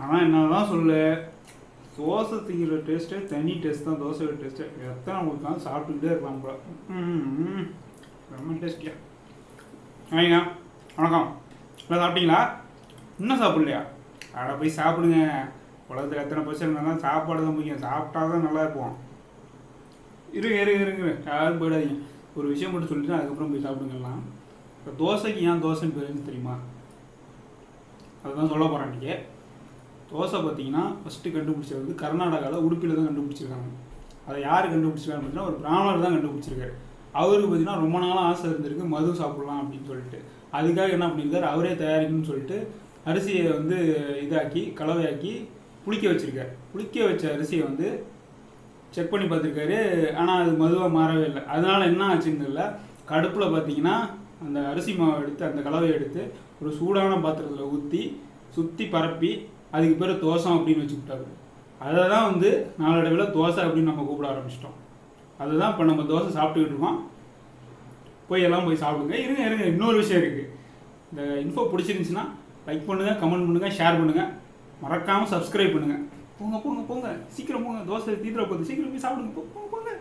ஆனால் என்ன தான் சொல்லு, தோசை திங்கிற டேஸ்ட்டே தனி டேஸ்ட் தான். தோசையோட டேஸ்ட்டு எத்தனை கொடுத்தாலும் சாப்பிட்டுக்கிட்டே இருக்கலாம் போல. ரொம்ப டேஸ்டியா. ஐயா வணக்கம், எல்லாம் சாப்பிட்டீங்களா? இன்னும் சாப்பிட்லையா? அட போய் சாப்பிடுங்க. உலகத்தில் எத்தனை பிரச்சனை இருந்தாலும் சாப்பாடு தான் முக்கியம். சாப்பிட்டா தான் நல்லா இருப்போம். இருங்க யாரும் போயிடாதீங்க. ஒரு விஷயம் மட்டும் சொல்லிட்டு அதுக்கப்புறம் போய் சாப்பிடுங்கலாம். இப்போ தோசைக்கு ஏன் தோசைன்னு பேருன்னு தெரியுமா? அதுதான் சொல்ல போகிறேன் இன்றைக்கி. தோசை பார்த்தீங்கன்னா ஃபஸ்ட்டு கண்டுபிடிச்சது வந்து கர்நாடகாவில் உடுப்பியில் தான் கண்டுபிடிச்சிருக்காங்க. அதை யார் கண்டுபிடிச்சிருக்காங்க அப்படின்னா ஒரு பிராமணர் தான் கண்டுபிடிச்சிருக்காரு. அவருக்கு பார்த்தீங்கன்னா ரொம்ப நாளாக ஆசை இருந்திருக்கு மது சாப்பிட்லாம் அப்படின்னு சொல்லிட்டு. அதுக்காக என்ன பண்ணியிருக்காரு, அவரே தயாரிக்கணும்னு சொல்லிட்டு அரிசியை வந்து இதாக்கி கலவையாக்கி புளிக்க வச்சுருக்காரு. புளிக்க வச்ச அரிசியை வந்து செக் பண்ணி பார்த்துருக்காரு. ஆனால் அது மதுவாக மாறவே இல்லை. அதனால் என்ன ஆச்சுன்னு தெரியல, கடுப்பில் பார்த்தீங்கன்னா அந்த அரிசி மாவை எடுத்து அந்த கலவையை எடுத்து ஒரு சூடான பாத்திரத்தில் ஊற்றி சுற்றி பரப்பி அதுக்கு பேர் தோசை அப்படின்னு வச்சுக்கிட்டாரு. அதை தான் வந்து நாளடைவில் தோசை அப்படின்னு நம்ம கூப்பிட ஆரம்பிச்சிட்டோம். அதுதான் இப்போ நம்ம தோசை சாப்பிட்டுக்கிட்டு இருக்கோம். எல்லாம் போய் சாப்பிடுங்க. இருங்க இன்னொரு விஷயம் இருக்குது. இந்த இன்ஃபோ பிடிச்சிருந்துச்சுன்னா லைக் பண்ணுங்கள், கமெண்ட் பண்ணுங்கள், ஷேர் பண்ணுங்கள், மறக்காமல் சப்ஸ்கிரைப் பண்ணுங்கள். போங்க சீக்கிரம் போங்க. தோசை தீவிர போகுது, சீக்கிரம் போய் சாப்பிடுங்க. போங்க.